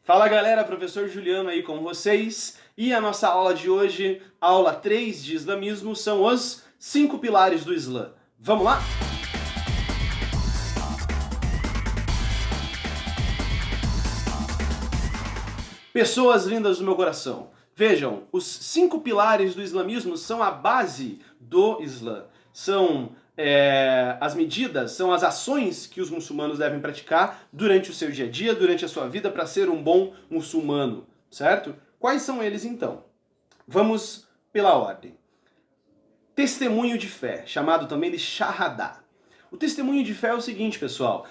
Fala galera, professor Juliano aí com vocês. E a nossa aula de hoje, aula 3 de islamismo, são os 5 pilares do Islã. Vamos lá? Pessoas lindas do meu coração, vejam, os 5 pilares do islamismo são a base do Islã. São as medidas, são as ações que os muçulmanos devem praticar durante o seu dia a dia, durante a sua vida, para ser um bom muçulmano, certo? Quais são eles então? Vamos pela ordem. Testemunho de fé, chamado também de Shahadá. O testemunho de fé é o seguinte, pessoal,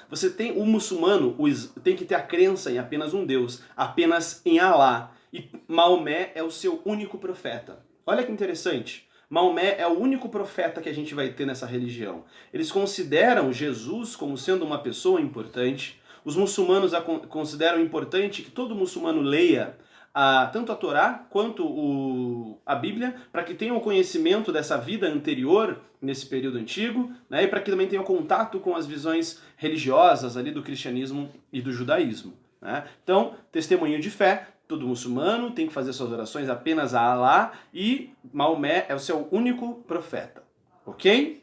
o muçulmano tem que ter a crença em apenas um Deus, apenas em Alá, e Maomé é o seu único profeta. Olha que interessante. Maomé é o único profeta que a gente vai ter nessa religião. Eles consideram Jesus como sendo uma pessoa importante. Os muçulmanos consideram importante que todo muçulmano leia tanto a Torá quanto a Bíblia, para que tenham conhecimento dessa vida anterior, nesse período antigo, né, e para que também tenham contato com as visões religiosas ali do cristianismo e do judaísmo. Né? Então, testemunho de fé, todo muçulmano tem que fazer suas orações apenas a Alá e Maomé é o seu único profeta. Ok?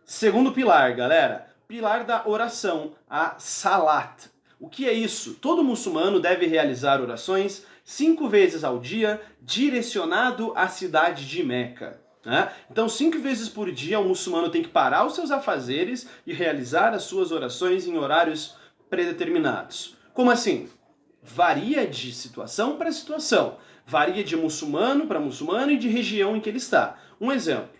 Segundo pilar, galera, pilar da oração, a Salat. O que é isso? Todo muçulmano deve realizar orações 5 vezes ao dia, direcionado à cidade de Meca. Né? Então, 5 vezes por dia, o muçulmano tem que parar os seus afazeres e realizar as suas orações em horários predeterminados. Como assim? Varia de situação para situação. Varia de muçulmano para muçulmano e de região em que ele está. Um exemplo.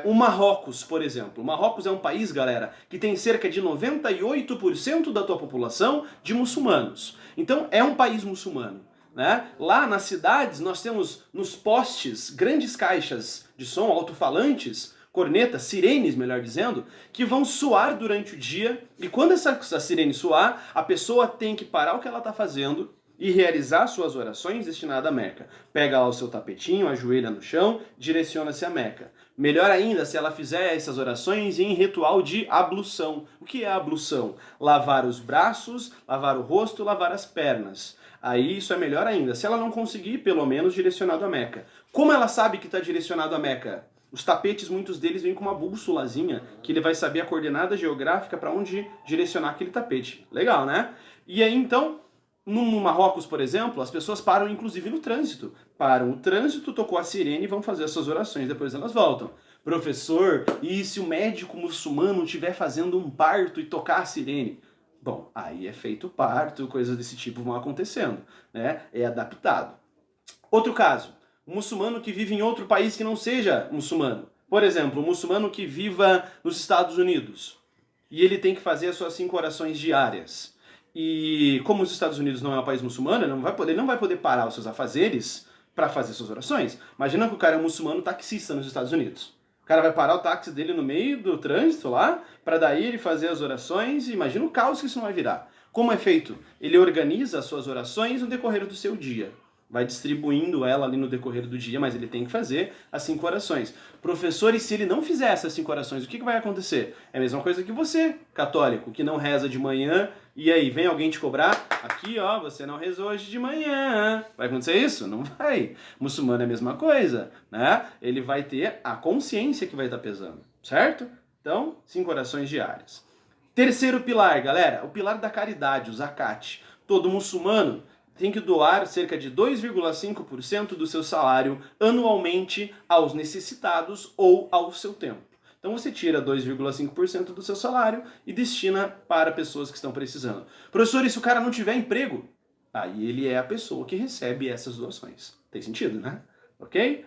O Marrocos, por exemplo. O Marrocos é um país, galera, que tem cerca de 98% da tua população de muçulmanos. Então, é um país muçulmano. Né? Lá nas cidades, nós temos nos postes grandes caixas de som, alto-falantes, cornetas, sirenes, melhor dizendo, que vão soar durante o dia. E quando essa sirene soar, a pessoa tem que parar o que ela está fazendo e realizar suas orações destinadas à Meca. Pega lá o seu tapetinho, ajoelha no chão, direciona-se à Meca. Melhor ainda se ela fizer essas orações em ritual de ablução. O que é ablução? Lavar os braços, lavar o rosto, lavar as pernas. Aí isso é melhor ainda. Se ela não conseguir, pelo menos direcionado à Meca. Como ela sabe que está direcionado à Meca? Os tapetes, muitos deles vêm com uma bússolazinha, que ele vai saber a coordenada geográfica para onde direcionar aquele tapete. Legal, né? E aí então, no Marrocos, por exemplo, as pessoas param inclusive no trânsito. Param o trânsito, tocou a sirene e vão fazer as suas orações, depois elas voltam. Professor, e se o médico muçulmano estiver fazendo um parto e tocar a sirene? Bom, aí é feito parto, coisas desse tipo vão acontecendo, né? É adaptado. Outro caso, um muçulmano que vive em outro país que não seja muçulmano. Por exemplo, um muçulmano que viva nos Estados Unidos e ele tem que fazer as suas 5 orações diárias. E como os Estados Unidos não é um país muçulmano, ele não vai poder parar os seus afazeres para fazer suas orações. Imagina que o cara é um muçulmano taxista nos Estados Unidos. O cara vai parar o táxi dele no meio do trânsito lá, para daí ele fazer as orações, e imagina o caos que isso não vai virar. Como é feito? Ele organiza as suas orações no decorrer do seu dia. Vai distribuindo ela ali no decorrer do dia, mas ele tem que fazer as 5 orações. Professor, e se ele não fizer essas 5 orações, o que vai acontecer? É a mesma coisa que você, católico, que não reza de manhã, e aí vem alguém te cobrar, aqui ó, você não rezou hoje de manhã. Vai acontecer isso? Não vai. Muçulmano é a mesma coisa, né? Ele vai ter a consciência que vai estar pesando, certo? Então, 5 orações diárias. Terceiro pilar, galera, o pilar da caridade, o zakat. Todo muçulmano tem que doar cerca de 2,5% do seu salário anualmente aos necessitados ou ao seu templo. Então você tira 2,5% do seu salário e destina para pessoas que estão precisando. Professor, e se o cara não tiver emprego? Aí ele é a pessoa que recebe essas doações. Tem sentido, né? Ok?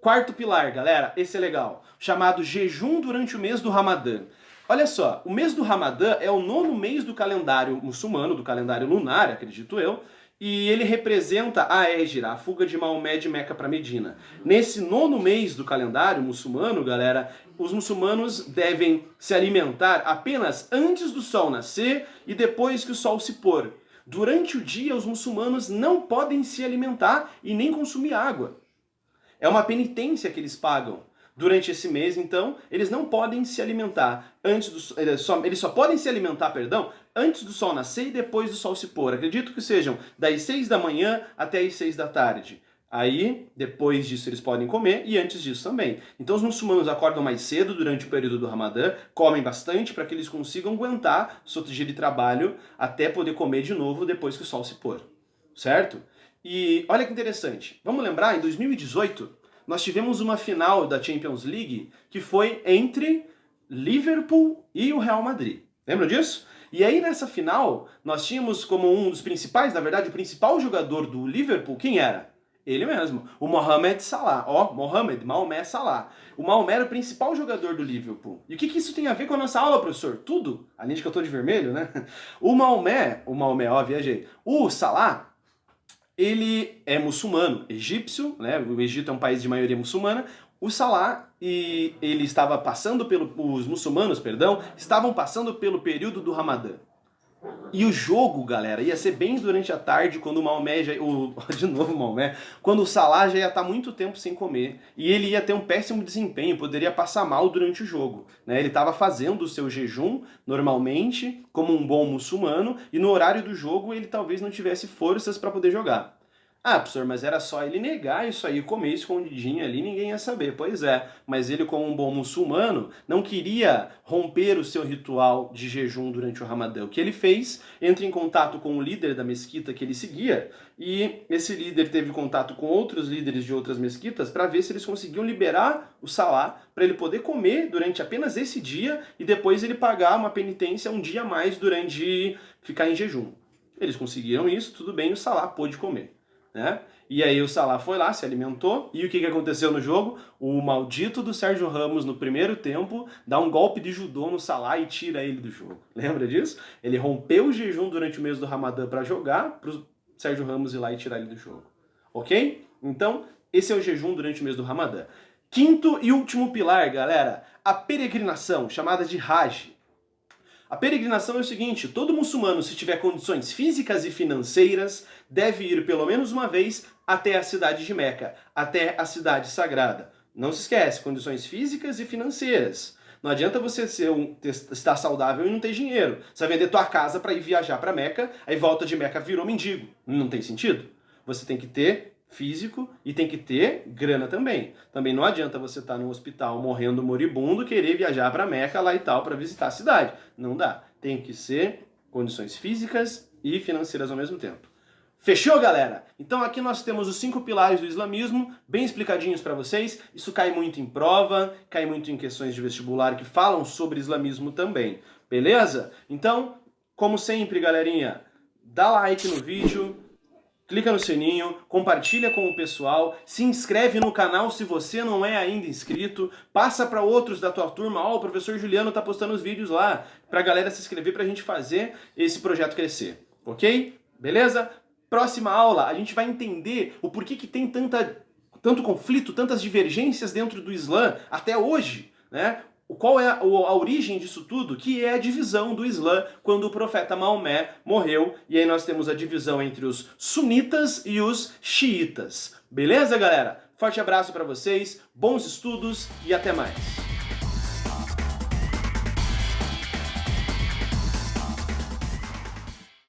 Quarto pilar, galera, esse é legal, chamado jejum durante o mês do Ramadã. Olha só, o mês do Ramadã é o 9º mês do calendário muçulmano, do calendário lunar, acredito eu, e ele representa a Hégira, a fuga de Maomé de Meca para Medina. Nesse 9º mês do calendário muçulmano, galera, os muçulmanos devem se alimentar apenas antes do sol nascer e depois que o sol se pôr. Durante o dia, os muçulmanos não podem se alimentar e nem consumir água. É uma penitência que eles pagam. Durante esse mês, então, eles não podem se alimentar eles só podem se alimentar, antes do sol nascer e depois do sol se pôr. Acredito que sejam das 6 da manhã até as 6 da tarde. Aí, depois disso eles podem comer e antes disso também. Então os muçulmanos acordam mais cedo durante o período do Ramadã, comem bastante para que eles consigam aguentar o seu dia de trabalho até poder comer de novo depois que o sol se pôr. Certo? E olha que interessante. Vamos lembrar, em 2018, nós tivemos uma final da Champions League que foi entre Liverpool e o Real Madrid. Lembra disso? E aí nessa final, nós tínhamos como um dos principais, na verdade, o principal jogador do Liverpool, quem era? Ele mesmo, o Mohamed Salah. Ó, Maomé Salah. O Maomé era o principal jogador do Liverpool. E o que isso tem a ver com a nossa aula, professor? Tudo. Além de que eu tô de vermelho, né? O Maomé, ó, viajei. O Salah, ele é muçulmano, egípcio, né? O Egito é um país de maioria muçulmana. O Salah, ele estava passando os muçulmanos, perdão, estavam passando pelo período do Ramadã. E o jogo, galera, ia ser bem durante a tarde, quando o Maomé de novo o Maomé, quando o Salah já ia estar muito tempo sem comer, e ele ia ter um péssimo desempenho, poderia passar mal durante o jogo, né? Ele estava fazendo o seu jejum, normalmente, como um bom muçulmano, e no horário do jogo ele talvez não tivesse forças para poder jogar. Ah, professor, mas era só ele negar isso aí, comer escondidinho ali, ninguém ia saber. Pois é, mas ele, como um bom muçulmano, não queria romper o seu ritual de jejum durante o Ramadã. O que ele fez? Entra em contato com o líder da mesquita que ele seguia, e esse líder teve contato com outros líderes de outras mesquitas para ver se eles conseguiam liberar o Salah para ele poder comer durante apenas esse dia e depois ele pagar uma penitência um dia a mais durante ficar em jejum. Eles conseguiram isso, tudo bem, o Salah pôde comer. Né? E aí o Salah foi lá, se alimentou, e o que aconteceu no jogo? O maldito do Sérgio Ramos, no primeiro tempo, dá um golpe de judô no Salah e tira ele do jogo. Lembra disso? Ele rompeu o jejum durante o mês do Ramadã para jogar, para o Sérgio Ramos ir lá e tirar ele do jogo. Ok? Então, esse é o jejum durante o mês do Ramadã. Quinto e último pilar, galera, a peregrinação, chamada de Hajj. A peregrinação é o seguinte: todo muçulmano, se tiver condições físicas e financeiras, deve ir pelo menos uma vez até a cidade de Meca, até a cidade sagrada. Não se esquece, condições físicas e financeiras. Não adianta você estar saudável e não ter dinheiro. Você vai vender tua casa para ir viajar para Meca, aí volta de Meca virou mendigo. Não tem sentido. Você tem que ter físico e tem que ter grana também. Também não adianta você estar no hospital morrendo moribundo, querer viajar para Meca lá e tal para visitar a cidade. Não dá. Tem que ser condições físicas e financeiras ao mesmo tempo. Fechou, galera? Então aqui nós temos os 5 pilares do islamismo, bem explicadinhos para vocês. Isso cai muito em prova, cai muito em questões de vestibular que falam sobre islamismo também. Beleza? Então, como sempre, galerinha, dá like no vídeo, clica no sininho, compartilha com o pessoal, se inscreve no canal se você não é ainda inscrito, passa para outros da tua turma, ó, o professor Juliano tá postando os vídeos lá, pra galera se inscrever pra gente fazer esse projeto crescer, ok? Beleza? Próxima aula, a gente vai entender o porquê que tem tanto conflito, tantas divergências dentro do Islã até hoje, né? Qual é a origem disso tudo? Que é a divisão do Islã quando o profeta Maomé morreu. E aí nós temos a divisão entre os sunitas e os xiitas. Beleza, galera? Forte abraço para vocês, bons estudos e até mais.